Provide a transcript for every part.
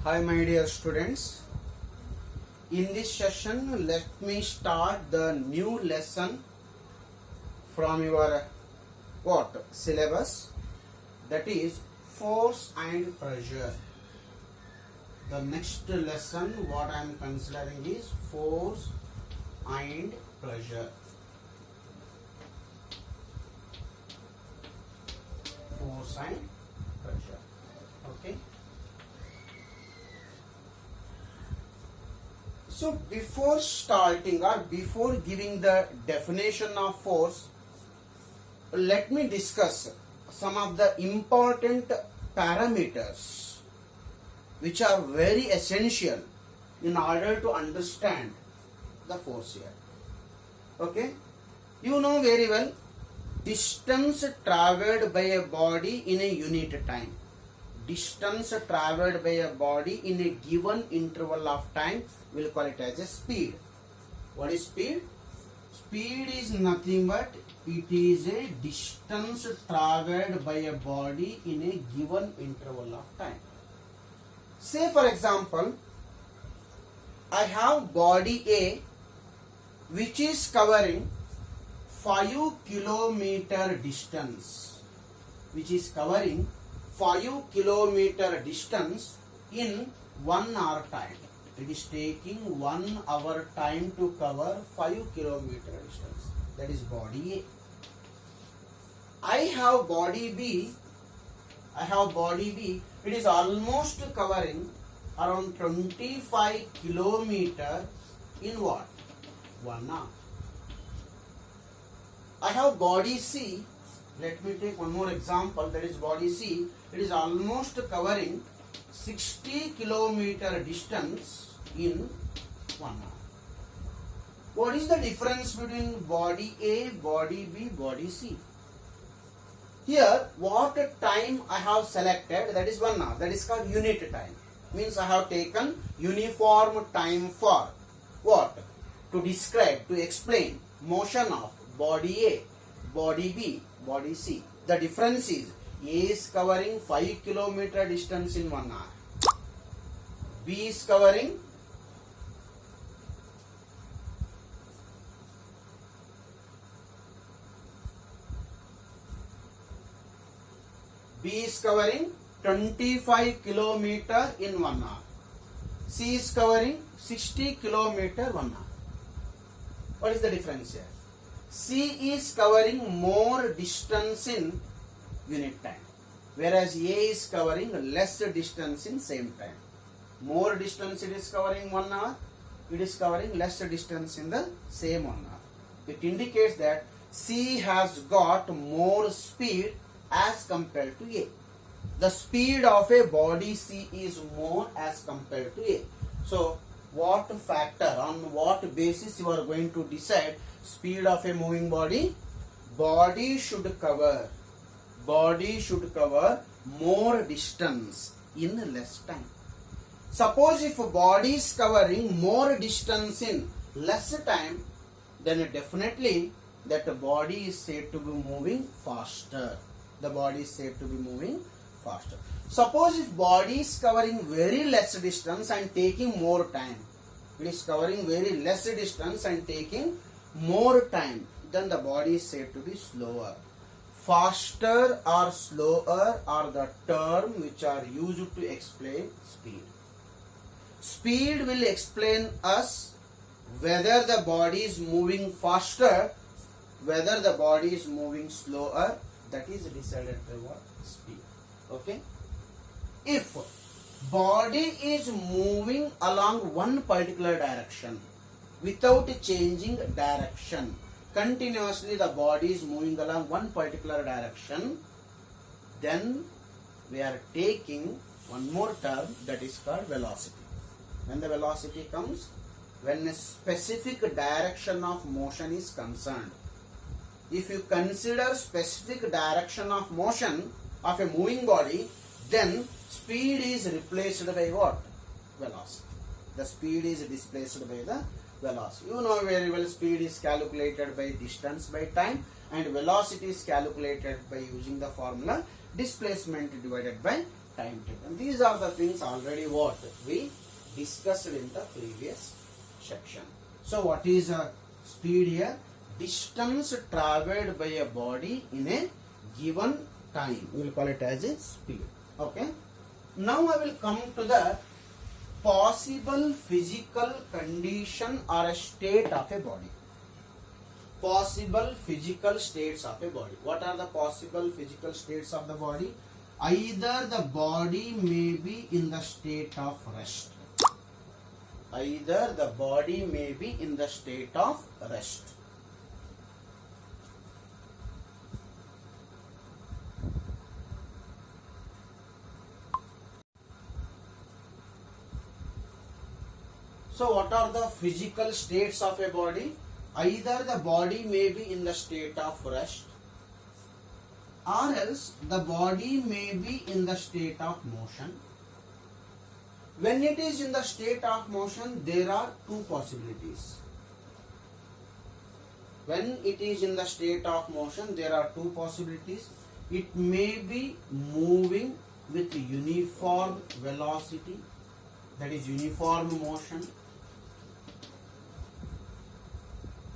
Hi my dear students, in this session let me start the new lesson from your syllabus, that is force and pressure. The next lesson what I am considering is force and pressure. Force and pressure. Okay. So before starting or before giving the definition of force, let me discuss some of the important parameters which are very essential in order to understand the force here. Okay, you know very well, distance traveled by a body in a unit time. Distance traveled by a body in a given interval of time, we'll call it as a speed. What is speed? Speed is nothing but it is a distance traveled by a body in a given interval of time. Say for example, I have body A which is covering 5 kilometer distance, which is covering 5 kilometer distance in 1 hour time. It is taking 1 hour time to cover 5 kilometer distance. That is body A. I have body B. It is almost covering around 25 kilometer in what? 1 hour. I have body C. Let me take one more example, that is body C. It is almost covering 60 kilometer distance in 1 hour. What is the difference between body A, body B, body C? Here, what time I have selected, that is 1 hour. That is called unit time. Means I have taken uniform time for what? To describe, to explain motion of body A, body B, body C. The difference is A is covering 5 kilometer distance in 1 hour. B is covering 25 kilometer in 1 hour. C is covering 60 kilometer 1 hour. What is the difference here? C is covering more distance in unit time, whereas A is covering less distance in same time. More distance it is covering 1 hour, it is covering less distance in the same 1 hour. It indicates that C has got more speed as compared to A. The speed of a body C is more as compared to A. So what factor, on what basis you are going to decide speed of a moving body? Body should cover more distance in less time. Suppose if a body is covering more distance in less time, then definitely that body is said to be moving faster. The body is said to be moving faster. Suppose if body is covering very less distance and taking more time, it is covering very less distance and taking more time, then the body is said to be slower. Faster or slower are the term which are used to explain speed. Speed will explain us whether the body is moving faster, whether the body is moving slower. That is decided by what? Speed. Okay. If body is moving along one particular direction without changing direction, continuously the body is moving along one particular direction, then we are taking one more term, that is called velocity. When the velocity comes, when a specific direction of motion is concerned. If you consider specific direction of motion of a moving body, then speed is replaced by what? Velocity. The speed is displaced by the velocity. You know very well, speed is calculated by distance by time, and velocity is calculated by using the formula displacement divided by time taken. These are the things already what we discussed in the previous section. So what is a speed here? Distance traveled by a body in a given time. We will call it as a speed. Okay. Now I will come to the possible physical condition or a state of a body. Possible physical states of a body. What are the possible physical states of the body? Either the body may be in the state of rest. Either the body may be in the state of rest. So what are the physical states of a body? Either the body may be in the state of rest, or else the body may be in the state of motion. When it is in the state of motion, there are two possibilities. When it is in the state of motion, there are two possibilities. It may be moving with uniform velocity, that is uniform motion.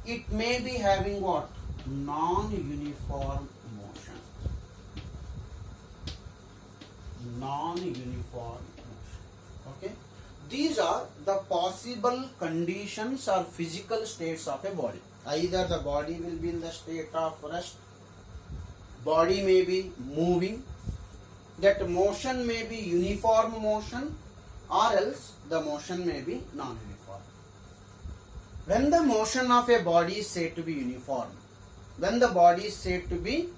It may be having what? Non-uniform motion. Non-uniform motion. Okay. These are the possible conditions or physical states of a body. Either the body will be in the state of rest, body may be moving, that motion may be uniform motion, or else the motion may be non-uniform. When the motion of a body is said to be uniform, when the body is said to be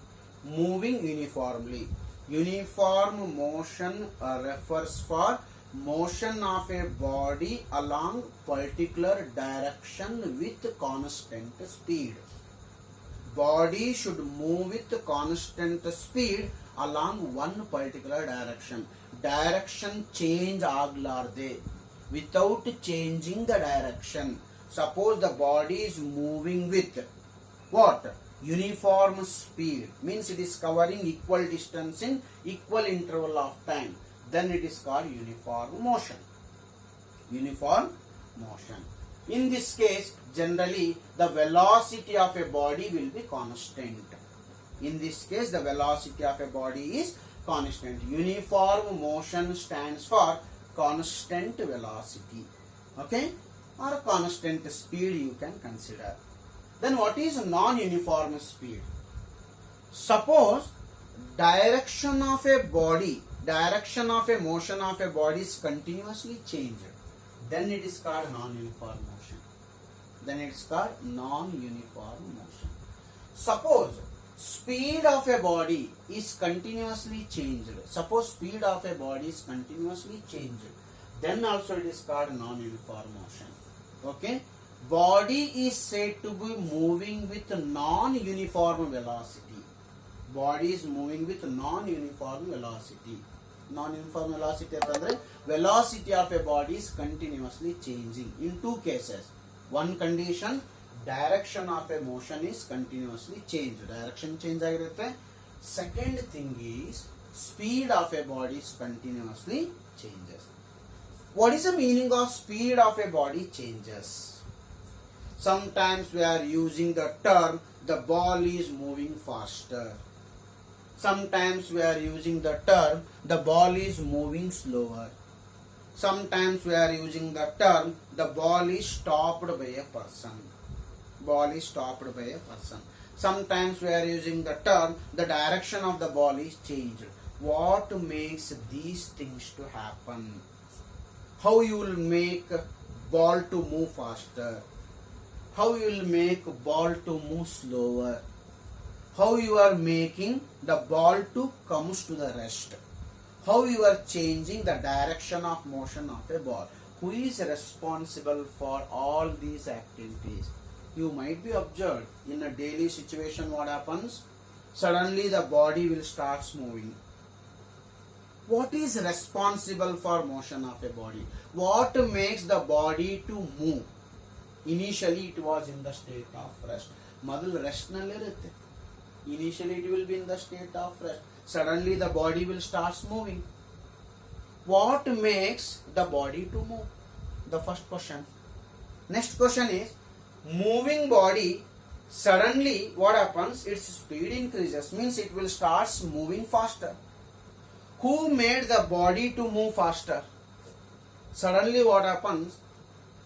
moving uniformly, uniform motion refers for motion of a body along particular direction with constant speed. Body should move with constant speed along one particular direction. Direction change aglarde without changing the direction. Suppose the body is moving with what? Uniform speed, means it is covering equal distance in equal interval of time. Then it is called uniform motion. Uniform motion. In this case, generally the velocity of a body will be constant. In this case, the velocity of a body is constant. Uniform motion stands for constant velocity. Okay? Or constant speed you can consider. Then what is non-uniform speed? Suppose direction of a body, direction of a motion of a body is continuously changed. Then it is called non-uniform motion. Then it is called non-uniform motion. Suppose speed of a body is continuously changed. Suppose speed of a body is continuously changed. Then also it is called non-uniform motion. Okay. Body is said to be moving with non-uniform velocity. Body is moving with non-uniform velocity. Non-uniform velocity ಅಂದ್ರೆ velocity of a body is continuously changing in two cases. One condition, direction of a motion is continuously changed. Direction change ಆಗಿರುತ್ತೆ. Second thing is speed of a body is continuously changes. What is the meaning of speed of a body changes? Sometimes we are using the term the ball is moving faster. Sometimes we are using the term the ball is moving slower. Sometimes we are using the term the ball is stopped by a person. Ball is stopped by a person. Sometimes we are using the term the direction of the ball is changed. What makes these things to happen? How you will make ball to move faster? How you will make ball to move slower? How you are making the ball to comes to the rest? How you are changing the direction of motion of a ball? Who is responsible for all these activities? You might be observed in a daily situation what happens? Suddenly the body will start moving. What is responsible for motion of a body? What makes the body to move? Initially it was in the state of rest. Madal rest nallirutte. Initially it will be in the state of rest. Suddenly the body will start moving. what makes the body to move? The first question. Next question is, moving body, suddenly what happens? Its speed increases, means it will start moving faster. Who made the body to move faster? Suddenly what happens?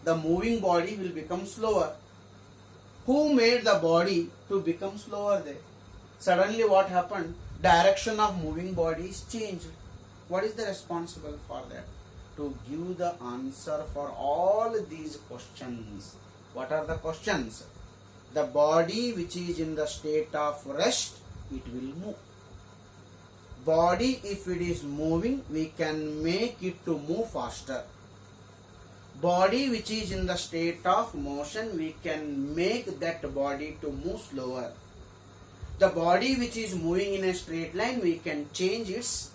The moving body will become slower. Who made the body to become slower there? Suddenly what happened? Direction of moving body is changed. What is the responsible for that? To give the answer for all these questions. What are the questions? The body which is in the state of rest, it will move. Body, if it is moving, we can make it to move faster. Body which is in the state of motion, we can make that body to move slower. The body which is moving in a straight line, we can change its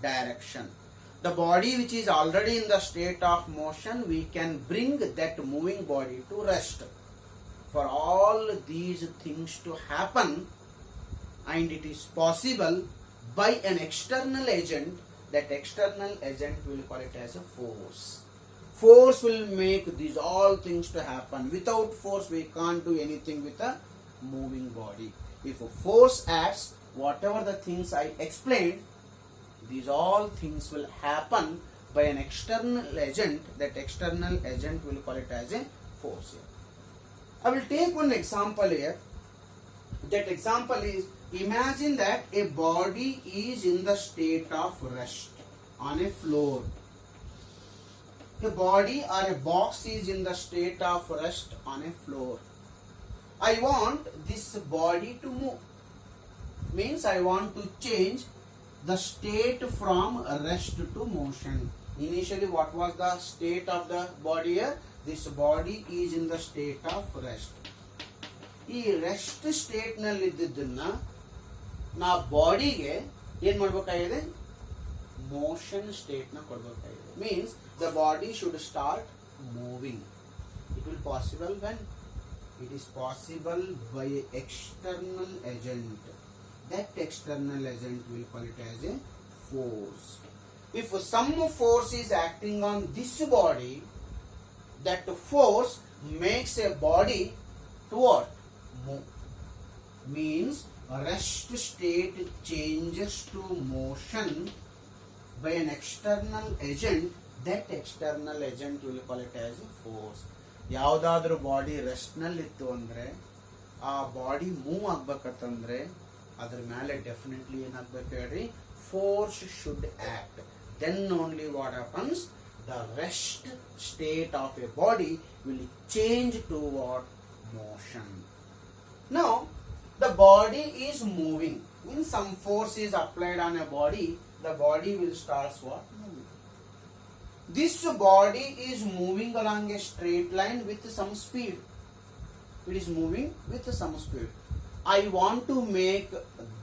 direction. The body which is already in the state of motion, we can bring that moving body to rest. For all these things to happen, and it is possible by an external agent, that external agent will call it as a force. Force will make these all things to happen. Without force, we can't do anything with a moving body. If a force acts, whatever the things I explained, these all things will happen by an external agent. That external agent will call it as a force here. I will take one example here. That example is, imagine that a body is in the state of rest on a floor. A body or a box is in the state of rest on a floor. I want this body to move. Means I want to change the state from rest to motion. Initially, what was the state of the body here? This body is in the state of rest. ಈ rest state ನಲ್ಲಿ ಇದ್ದಿದ್ದನ್ನ ನಾ ಬಾಡಿಗೆ ಏನ್ ಮಾಡಬೇಕಾಗಿದೆ? Motion state ನ ಕೊಡಬೇಕಾಗಿದೆ. Means the body should start moving. It will possible when? It is possible by external agent. That external agent will call it as a force. If some force is acting on this body, that force makes a body to what? Move. Means rest state changes to motion by an external agent. That external agent will call it as a force. ಯಾವುದಾದ್ರೂ body rest ನಲ್ಲಿ ಇತ್ತು ಅಂದ್ರೆ, ಆ body move ಆಗ್ಬೇಕಂತಂದ್ರೆ ಅದ್ರ ಮೇಲೆ definitely ಏನಾಗ್ಬೇಕು ಹೇಳ್ರಿ? Force should act. Then only what happens? The rest state of a body will change to what? Motion. Now the body is moving. When some force is applied on a body, the body will start what? Moving. This body is moving along a straight line with some speed. It is moving with some speed. I want to make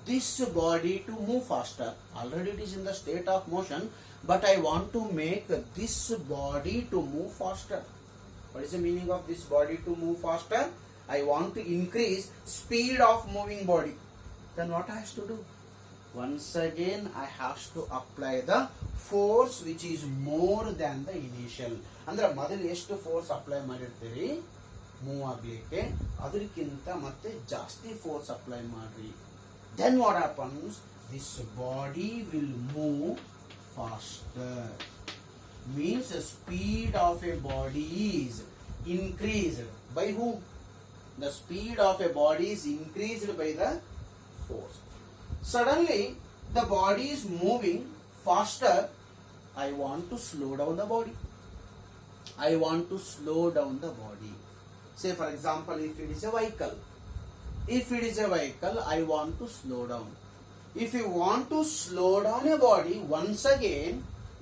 this body to move faster. Already it is in the state of motion, but I want to make this body to move faster. What is the meaning of this body to move faster? I want to increase speed of moving body. Then what I have to do? Once again I have to apply the force which is more than the initial. ಅಂದ್ರೆ ಮೊದಲು ಎಷ್ಟು force apply ಮಾಡಿರ್ತೀರಿ move ಆಗ್ಲಿಕ್ಕೆ, ಅದಕ್ಕಿಂತ ಮತ್ತೆ ಜಾಸ್ತಿ force apply ಮಾಡ್ರಿ. Then what happens? This body will move faster. Means the speed of a body is increased by who? The speed of a body is increased by the force. Suddenly the body is moving faster. I want to slow down the body. I want to slow down the body. Say for example, if it is a vehicle. If it is a vehicle, I want to slow down. If you want to slow down a body, once again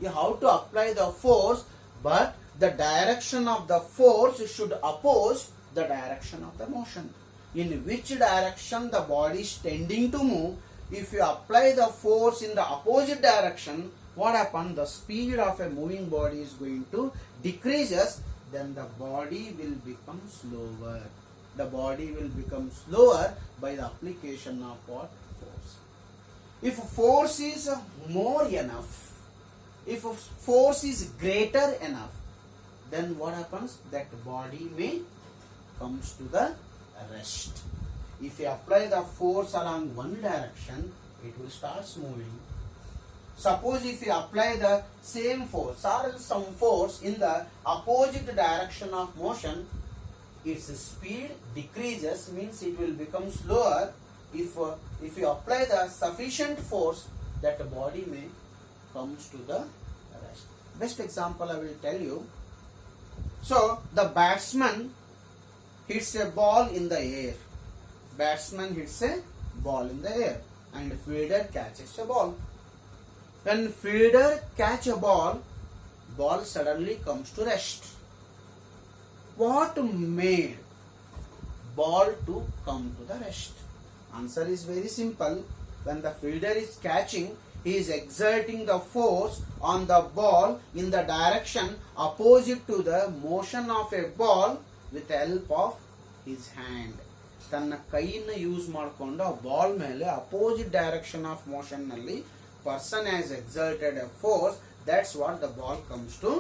you have to apply the force, but the direction of the force should oppose the direction of the motion. In which direction the body is tending to move, if you apply the force in the opposite direction, what happens? The speed of a moving body is going to decreases, then the body will become slower. The body will become slower by the application of what? Force. If force is more enough, If force is greater enough, then what happens? That body may comes to the rest. If you apply the force along one direction, it will start moving. Suppose if you apply the same force or some force in the opposite direction of motion, its speed decreases, means it will become slower. If you apply the sufficient force, that the body may comes to the rest. Best example I will tell you. So the batsman hits a ball in the air. Batsman hits a ball in the air and fielder catches a ball. When fielder catch a ball, ball suddenly comes to rest. What made ball to come to the rest? Answer is very simple. When the fielder is catching, he is exerting the force on the ball in the direction opposite to the motion of a ball with the help of his hand. ತನ್ನ ಕೈಯನ್ನು use ಮಾಡಿಕೊಂಡು ಆ ball ಮೇಲೆ opposite direction of motion ನಲ್ಲಿ person has exerted a force. That's what the ball comes to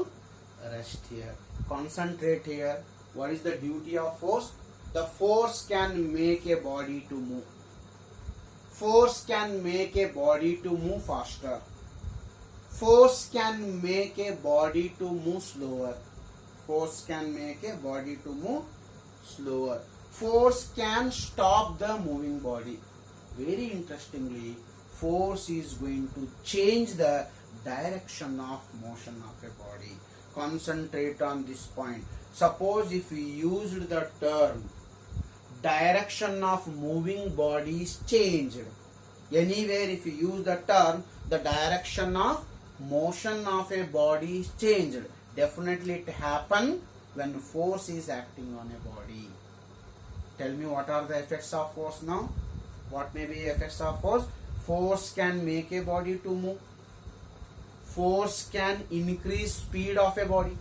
rest here. Concentrate here. What is the duty of force? The force can make a body to move. Force can make a body to move faster. Force can make a body to move slower. Force can make a body to move slower. Force can stop the moving body. Very interestingly, force is going to change the direction of motion of a body. Concentrate on this point. Suppose if we used the term direction of moving body is changed. Anywhere if you use the term the direction of motion of a body is changed. Definitely it happen when force is acting on a body. Tell me what are the effects of force now? What may be effects of force? Force can make a body to move. Force can increase speed of a body.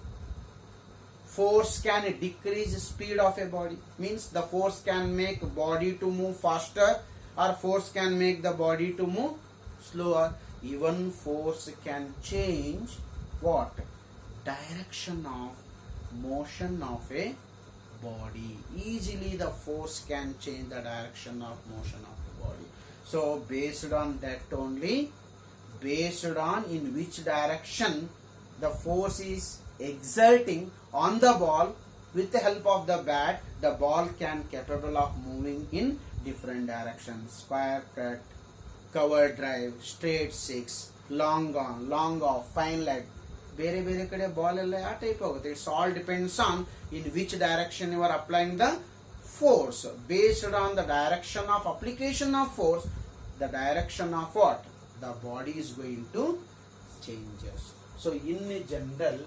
Force can decrease speed of a body. Means the force can make body to move faster or force can make the body to move slower. Even force can change what? Direction of motion of a body. Easily the force can change the direction of motion of the body. So based on that only, based on in which direction the force is exerting on the ball, with the help of the bat, the ball can capable of moving in different directions. Square cut, cover drive, straight six, long on, long off, fine leg. ಬೇರೆ ಬೇರೆ ಕಡೆ ball ಎಲ್ಲ ಆ type ಹೋಗುತ್ತೆ. It's all depends on in which direction you are applying the force. Based on the direction of application of force, the direction of what? The body is going to changes. So in general,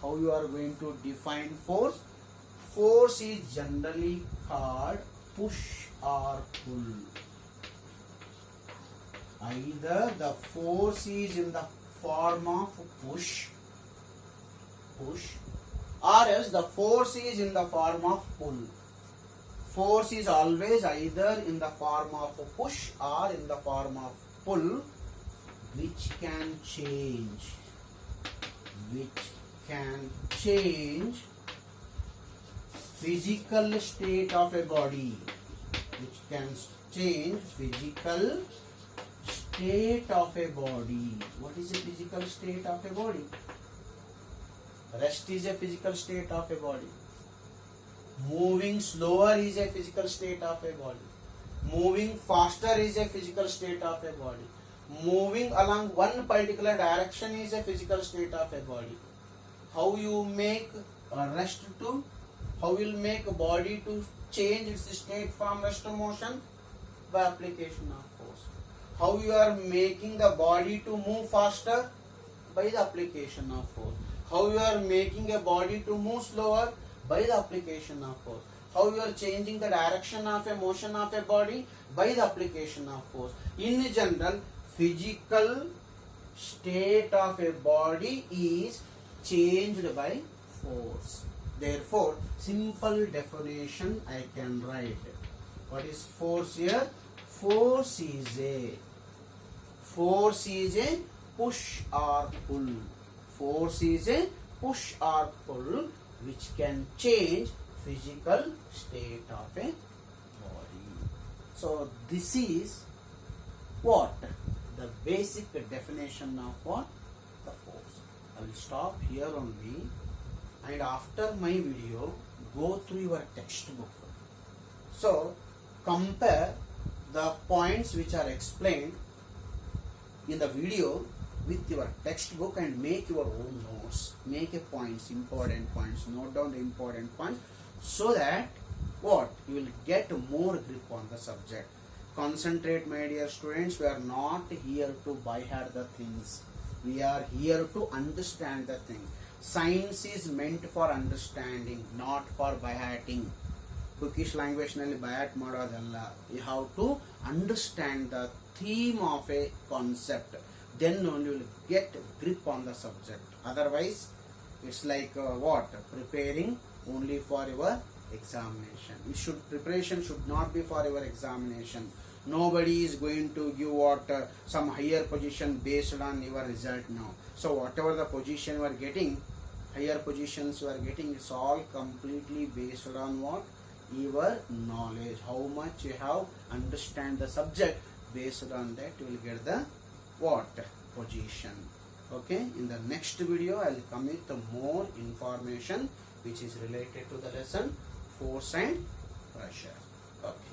how you are going to define force? Force is generally called push or pull. Either the force is in the form of push, or else the force is in the form of pull. Force is always either in the form of push or in the form of pull, which can change physical state of a body. Which can change physical state of a body. What is the physical state of a body? Rest is a physical state of a body. Moving slower is a physical state of a body. Moving faster is a physical state of a body. Moving along one particular direction is a physical state of a body. How you make a rest to? How will make a body to change its state from rest to motion? By application of force. How you are making the body to move faster? By the application of force. How you are making a body to move slower? By the application of force. How you are changing the direction of a motion of a body? By the application of force. In general, physical state of a body is changed by force. Therefore, simple definition I can write. What is force here? Force is a push or pull. force is a push or pull which can change physical state of a body. So this is what? The basic definition of what? The force. I will stop here only, and after my video go through your textbook. So compare the points which are explained in the video with your textbook and make your own notes. Make a points, important points, note down the important points, so that what? You will get more grip on the subject. Concentrate, my dear students. We are not here to by-heart the things. We are here to understand the things. Science is meant for understanding, not for by-hearting. Bookish language nalli by-heart ಮಾಡೋದಲ್ಲ. You have to understand the theme of a concept. Then only you will get grip on the subject. Otherwise, it's like what? Preparing only for your examination. Preparation should not be for your examination. Nobody is going to give what some higher position based on your result now. So whatever the position you are getting, higher positions you are getting, it's all completely based on what? Your knowledge. How much you have understand the subject, based on that you will get the what? Position. Okay, in the next video I will come with more information which is related to the lesson force and pressure. Okay.